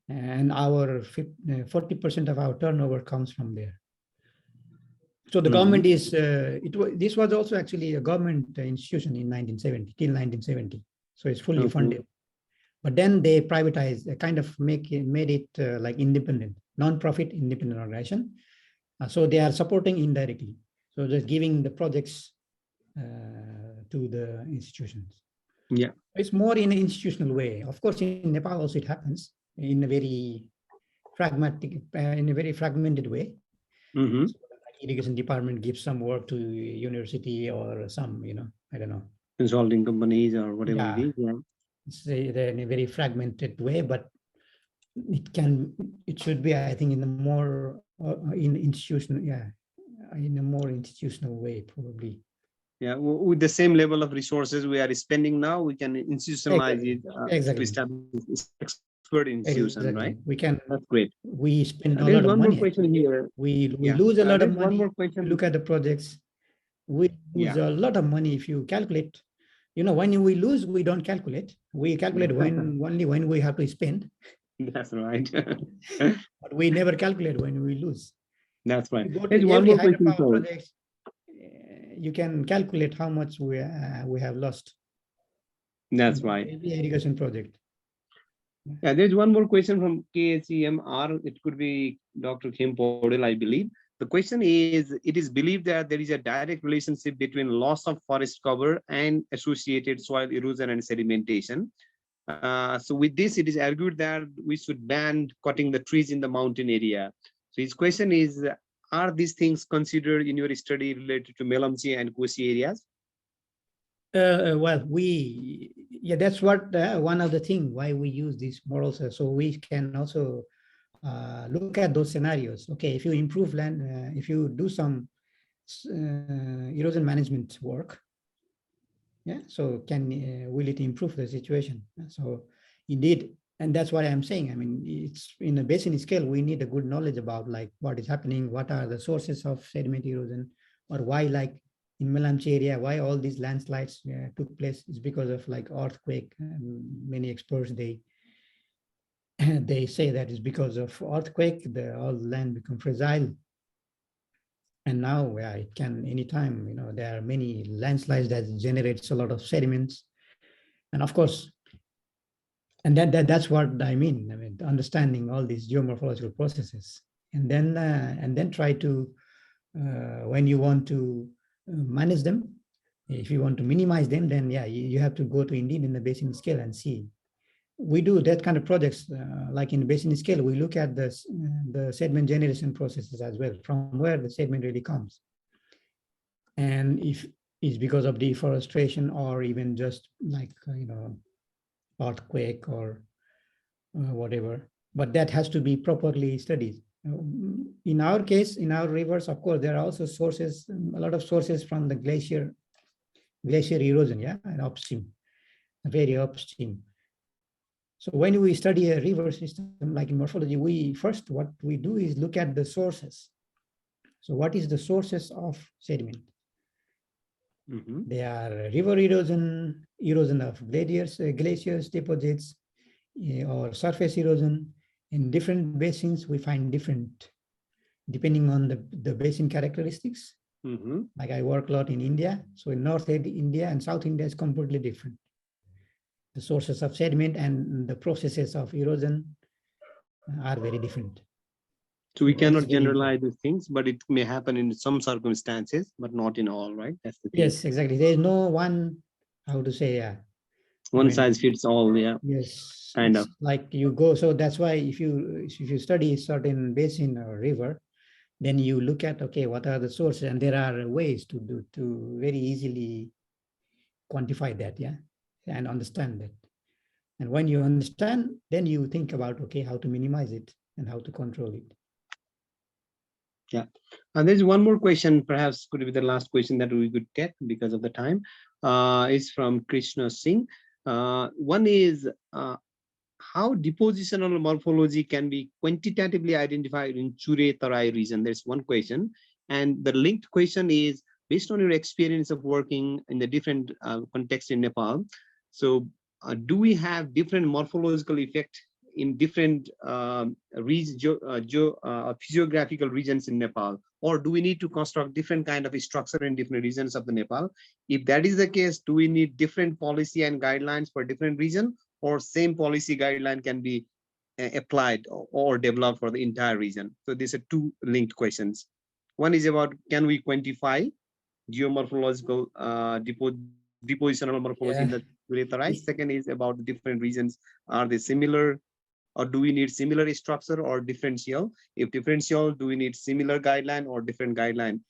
and our 40% of our turnover comes from there. So the government is, this was also actually a government institution in 1970, till 1970. So it's fully funded. But then they privatized, kind of made it like independent, non-profit independent organization. So they are supporting indirectly. So just giving the projects to the institutions. Yeah. It's more in an institutional way. Of course, in Nepal also it happens in a very fragmented way. So irrigation department gives some work to university or some, I don't know, consulting companies or whatever it is. Yeah. It's in a very fragmented way, but it should be, I think, in a more institutional, in a more institutional way, probably. Yeah, with the same level of resources we are spending now, we can institutionalize it. Exactly. To establish expert institution, Exactly. right? We can. That's great. We spend a There's lot of one more money. question here. We Yeah. lose a lot of There's one money. more question. Look at the projects. We lose Yeah. a lot of money if you calculate. You know, when we lose, we don't calculate. We calculate when only when we have to spend. That's right. But we never calculate when we lose. That's right. You go to There's one every more question. hydropower Sir. project, you can calculate how much we have lost. That's right. Every irrigation project. Yeah, there's one more question from KCMR. It could be Dr. Kim Podel, I believe. The question is, it is believed that there is a direct relationship between loss of forest cover and associated soil erosion and sedimentation. So with this, it is argued that we should ban cutting the trees in the mountain area. So his question is, are these things considered in your study related to Melamchi and Kosi areas? Well, that's what one of the things why we use these models. So we can also look at those scenarios. Okay, if you improve land, if you do some erosion management work, yeah, so will it improve the situation? So indeed, and that's what I'm saying. I mean, it's in a basin scale, we need a good knowledge about like what is happening, what are the sources of sediment erosion, or why, like in Melamchi area, why all these landslides took place is because of like earthquake. Many experts, they say that is because of earthquake, all land become fragile. And now it can anytime, you know, there are many landslides that generates a lot of sediments. And of course, and that's what I mean, understanding all these geomorphological processes. And then try to, when you want to manage them, if you want to minimize them, then yeah, you have to go to indeed in the basin scale and see. We do that kind of projects, like in the basin scale, we look at the sediment generation processes as well, from where the sediment really comes. And if it's because of deforestation or even just like, you know, earthquake or whatever, but that has to be properly studied. In our case, in our rivers, of course, there are also sources, a lot of sources from the glacier erosion, yeah, and upstream, very upstream. So when we study a river system, like in morphology, what we do is look at the sources. So what is the sources of sediment? They are river erosion of glaciers, deposits, or surface erosion. In different basins, we find different, depending on the basin characteristics. Like I work a lot in India. So in North India and South India is completely different. The sources of sediment and the processes of erosion are very different. So we cannot generalize these things, but it may happen in some circumstances, but not in all, right? That's the thing. Yes, exactly. There is no one, how to say, one size fits all, yeah. Yes, kind of. Like you go, so that's why if you study a certain basin or river, then you look at, okay, what are the sources? And there are ways to very easily quantify that, yeah, and understand that. And when you understand, then you think about, okay, how to minimize it and how to control it. Yeah, and there's one more question, perhaps could be the last question that we could take because of the time. It's from Krishna Singh. One is, how depositional morphology can be quantitatively identified in Chure-Tarai region? There's one question. And the linked question is, based on your experience of working in the different contexts in Nepal, so do we have different morphological effect in different physiographical regions in Nepal? Or do we need to construct different kind of structure in different regions of the Nepal? If that is the case, do we need different policy and guidelines for different region, or same policy guideline can be applied or developed for the entire region? So these are two linked questions. One is about, can we quantify geomorphological depositional morphology in the Deltares? Second is about the different regions. Are they similar, or do we need similar structure or differential? If differential, do we need similar guideline or different guideline?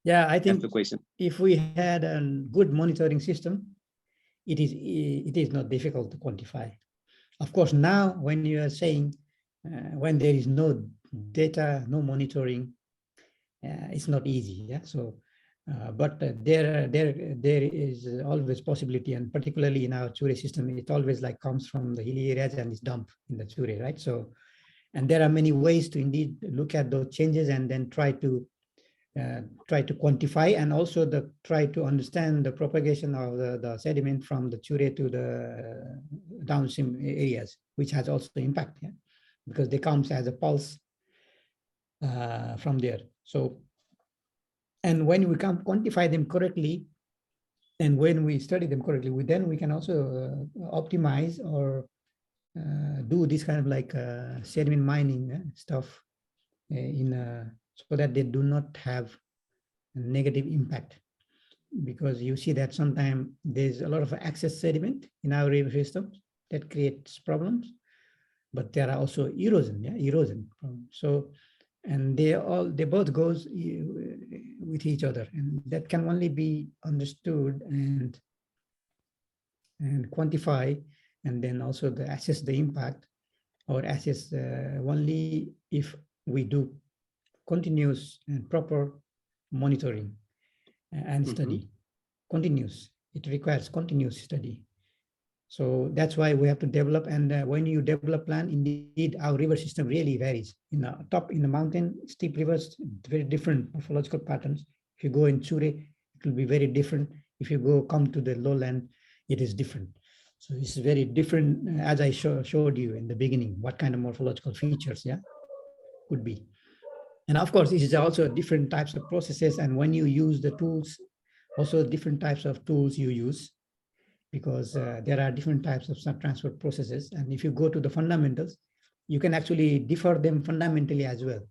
Yeah, I think that's the question. If we had a good monitoring system, it is not difficult to quantify. Of course, now when you are saying when there is no data, no monitoring, it's not easy. Yeah, so But there is always possibility, and particularly in our Chure system, it always like comes from the hilly areas and is dumped in the Chure, right? So, and there are many ways to indeed look at those changes and then try to quantify, and also try to understand the propagation of the sediment from the Chure to the downstream areas, which has also impact, yeah? Because they comes as a pulse from there. So, and when we can quantify them correctly, and when we study them correctly, then we can also optimize or do this kind of like sediment mining stuff so that they do not have a negative impact. Because you see that sometimes there's a lot of excess sediment in our river systems that creates problems, but there are also erosion, yeah, erosion problems. So, and they both goes with each other, and that can only be understood and quantify, and then also assess the impact, or assess only if we do continuous and proper monitoring and study. Continuous, it requires continuous study. So that's why we have to develop, and when you develop plan, indeed our river system really varies. In the mountain, steep rivers, very different morphological patterns. If you go in Chure, it will be very different. If you come to the lowland, it is different. So it's very different, as I showed you in the beginning, what kind of morphological features, yeah, could be. And of course, this is also different types of processes, and when you use the tools, also different types of tools you use, because there are different types of transfer processes. And if you go to the fundamentals, you can actually differ them fundamentally as well.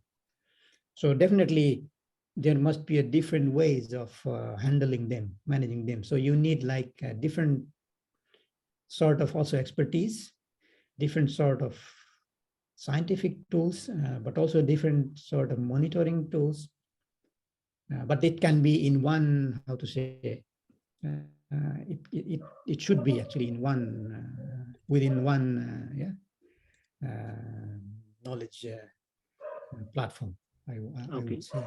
So definitely there must be a different ways of handling them, managing them. So you need like a different sort of also expertise, different sort of scientific tools, but also different sort of monitoring tools. But it can be in one, how to say, it should be actually in one, within one knowledge platform, I would say.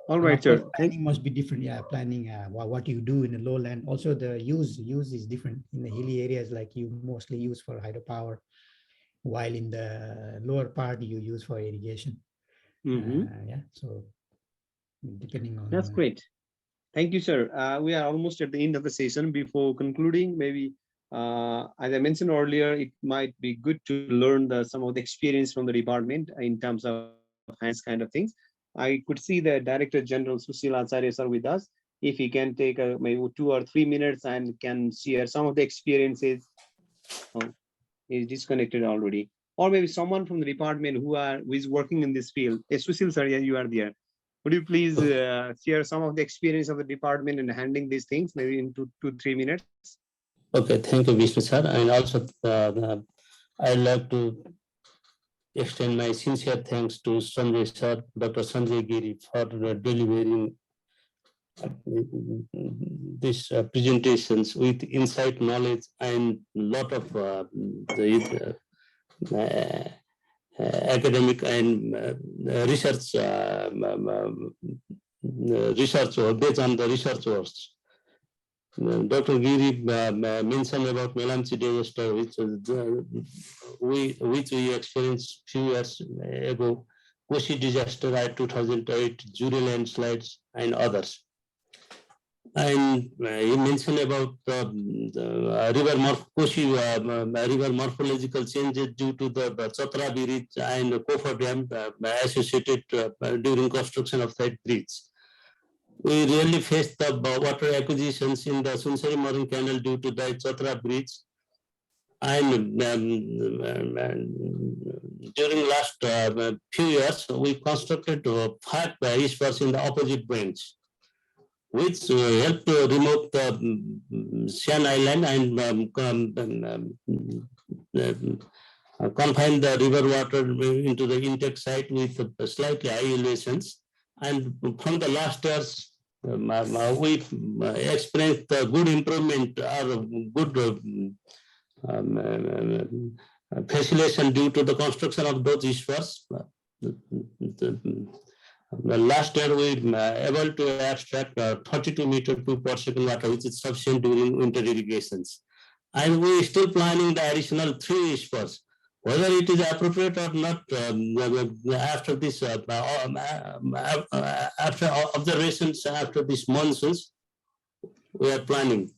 All right, sir. Planning must be different. Yeah, planning what you do in the lowland. Also, the use is different. In the hilly areas, like you mostly use for hydropower, while in the lower part you use for irrigation. Yeah, so depending on. That's great. Thank you, sir. We are almost at the end of the session. Before concluding, maybe as I mentioned earlier, it might be good to learn some of the experience from the department in terms of hands kind of things. I could see the Director General Sushil Acharya sir with us. If he can take maybe 2 or 3 minutes and can share some of the experiences. Oh, he's disconnected already. Or maybe someone from the department who is working in this field. Sushil sir, yeah, you are there. Would you please share some of the experience of the department in handling these things, maybe in 2-3 minutes? Okay, thank you, Vishnu sir. And also, I'd like to extend my sincere thanks to Sanjay sir, Dr. Sanjay Giri, for delivering these presentations with insight, knowledge, and lot of academic and research based on the research works. Dr. Giri mentioned about NENCID disaster, which we experienced few years ago, Koshi disaster at 2008, Jure landslides, and others. And he mentioned about the river morphological changes due to the Chatra bridge and Kofa dam associated during construction of that bridge. We really faced the water acquisitions in the Sunsari Marine Canal due to the Chatra bridge. And during last few years, we constructed 5 eastwards in the opposite banks, which helped to remove the Sian Island and confine the river water into the intake site with slightly high elevations. And from the last years, we experienced a good improvement or good facilitation due to the construction of those eastwards. Last year, we able to abstract 32 meter cube per second water, which is sufficient during winter irrigations. And we still planning the additional 3 spurs. Whether it is appropriate or not, after this, after observations after these monsoons, we are planning.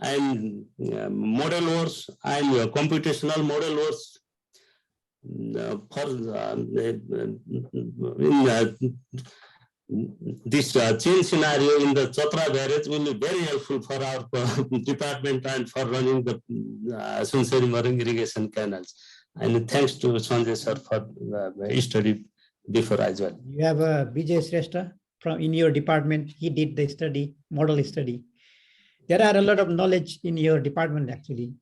And model works and computational model works for this change scenario in the Chatra barrage will be very helpful for our department and for running the Sunsari Marine irrigation canals. And thanks to Sanjay sir for study before as well. You have Vijay Shrestha from in your department. He did the study, model study. There are a lot of knowledge in your department actually.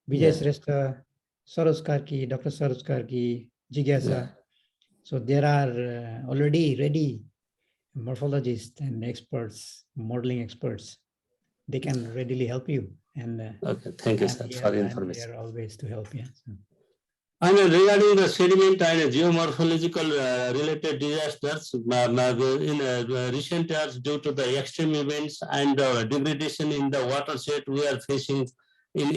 Vijay Shrestha, Sarosh Karki, Dr. Sarosh Karki, Jigyasha. So there are already ready morphologists and experts, modeling experts. They can readily help you. And okay, thank you, sir, for the information. We are always to help you. So. And regarding the sediment and geomorphological related disasters, in recent years, due to the extreme events and degradation in the watershed, we are facing in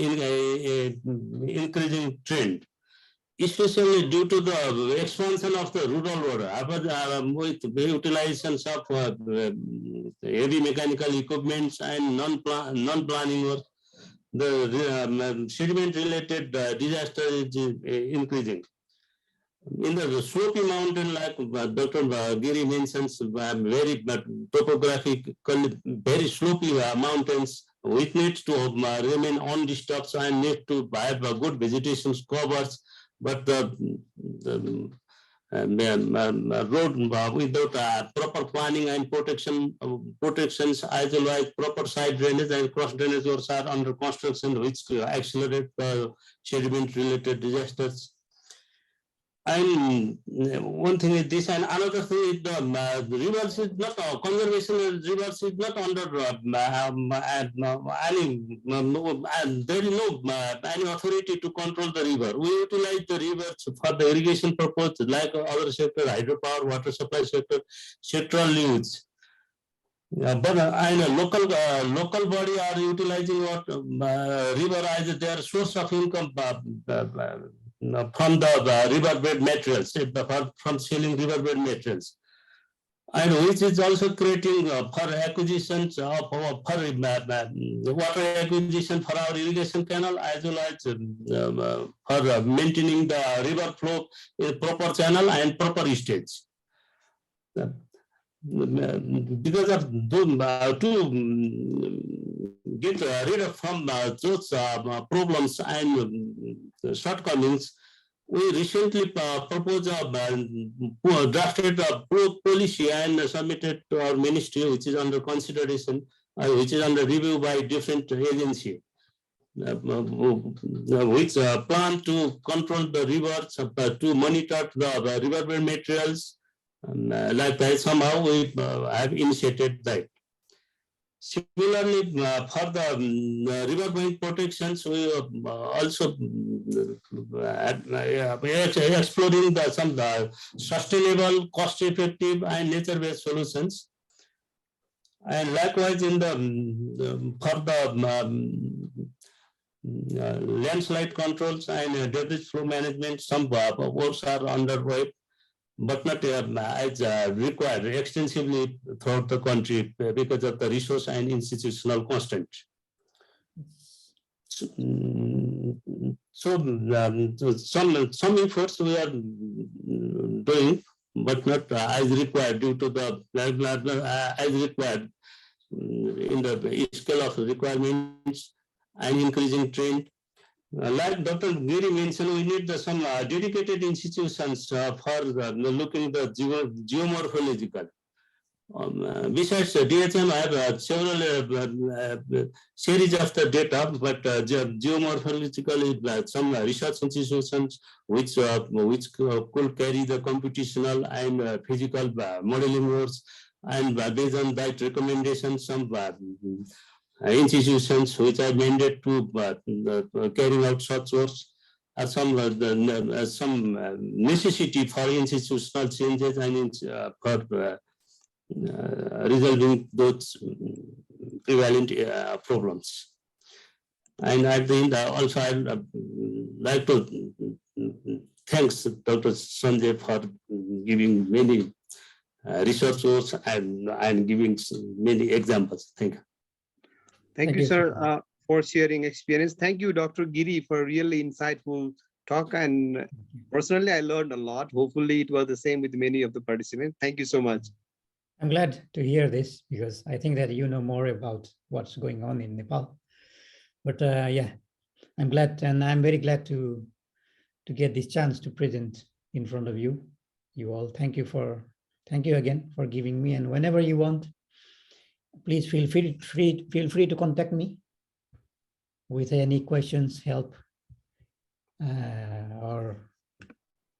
increasing trend, especially due to the expansion of the rural water with the utilization of heavy mechanical equipments and non-planning work. The sediment-related disaster is increasing. In the slopy mountain, like Dr. Giri mentions, very topographically very slopy mountains, which need to remain undisturbed and need to have good vegetation covers, but the road without proper planning and protections as well as proper side drainage and cross drainage works are under construction, which accelerate sediment related disasters. And one thing is this, and another thing is the rivers is not conservation. Rivers is not under there is no any authority to control the river. We utilize the rivers for the irrigation purpose, like other sector, hydropower, water supply sector, sectoral use. But and local body are utilizing what river as their source of income. From the riverbed materials, from selling riverbed materials, and which is also creating for acquisitions of water acquisition for our irrigation canal, as well as for maintaining the river flow in proper channel and proper stage. Because of to get rid of from those problems and shortcomings, we recently proposed drafted a policy and submitted to our ministry, which is under consideration, which is under review by different agencies, which plan to control the rivers, to monitor the riverbed materials. Like that, somehow we have initiated that. Similarly, for the riverbank protections, we also exploring some sustainable, cost-effective, and nature-based solutions. And likewise, in the for the landslide controls and debris flow management, some works are underway, but not as required extensively throughout the country because of the resource and institutional constraints. So, some efforts we are doing, but not as required due to the as required in the scale of requirements and increasing trend. Like Dr. Giri mentioned, we need some dedicated institutions for looking at the geomorphological. Besides DHM, I have several series of the data, but geomorphological is some research institutions which could carry the computational and physical modeling works, and based on that recommendation, some institutions which are mandated to carry out such works, are some necessity for institutional changes and for resolving those prevalent problems. And at the end, also I'd like to thanks Dr. Sanjay for giving many resources and giving many examples. Thank you. Thank you, sir, for sharing experience. Thank you, Dr. Giri, for really insightful talk. And personally, I learned a lot. Hopefully, it was the same with many of the participants. Thank you so much. I'm glad to hear this because I think that you know more about what's going on in Nepal. But yeah, I'm glad, and I'm very glad to get this chance to present in front of you. You all, thank you again for giving me. And whenever you want, please feel free to contact me with any questions, help, or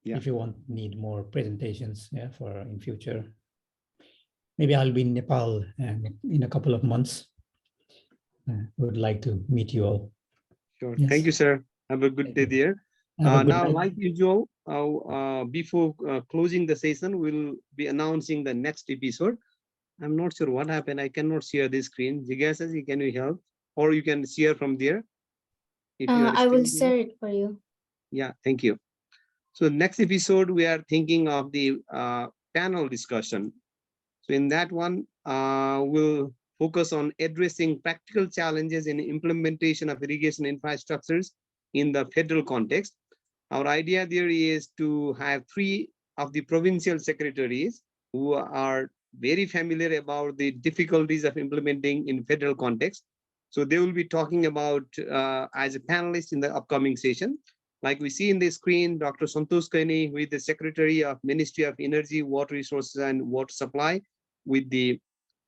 if you need more presentations, for in future. Maybe I'll be in Nepal in a couple of months. Would like to meet you all. Sure. Yes. Thank you, sir. Have a good day there. Now, like usual, before closing the session, we'll be announcing the next episode. I'm not sure what happened. I cannot share this screen. Jigyasha, can you help? Or you can share from there. If you are I will share it for you. Yeah, thank you. So next episode, we are thinking of the panel discussion. So in that one, we'll focus on addressing practical challenges in implementation of irrigation infrastructures in the federal context. Our idea there is to have 3 of the provincial secretaries who are very familiar about the difficulties of implementing in federal context. So they will be talking about as a panelist in the upcoming session. Like we see in the screen, Dr. Santosh Kaini, who is the Secretary of Ministry of Energy, Water Resources and Water Supply with the,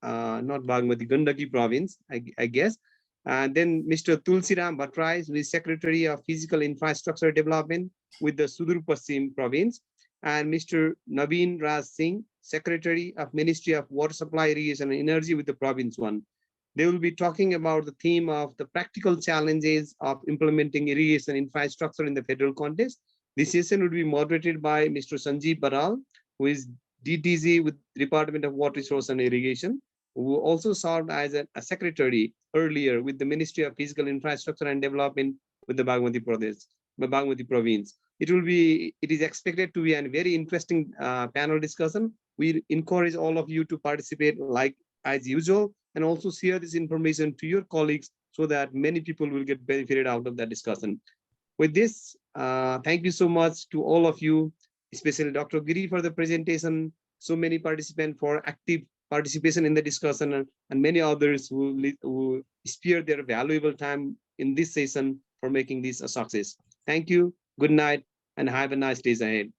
not Bagmati, Gandaki province, I guess. And then Mr. Tulsiram Bhatrai, who is Secretary of Physical Infrastructure Development with the Sudur Paschim province. And Mr. Naveen Raj Singh, Secretary of Ministry of Water Supply, Irrigation and Energy with the province 1. They will be talking about the theme of the practical challenges of implementing irrigation infrastructure in the federal context. This session will be moderated by Mr. Sanjeev Baral, who is DTZ with Department of Water Resources and Irrigation, who also served as a secretary earlier with the Ministry of Physical Infrastructure and Development with the Bagmati province. It is expected to be a very interesting panel discussion. We encourage all of you to participate like as usual, and also share this information to your colleagues so that many people will get benefited out of that discussion. With this, thank you so much to all of you, especially Dr. Giri for the presentation, so many participants for active participation in the discussion, and many others who spared their valuable time in this session for making this a success. Thank you, good night, and have a nice day ahead.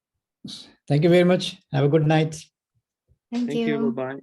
Thank you very much. Have a good night. Thank you. Bye-bye.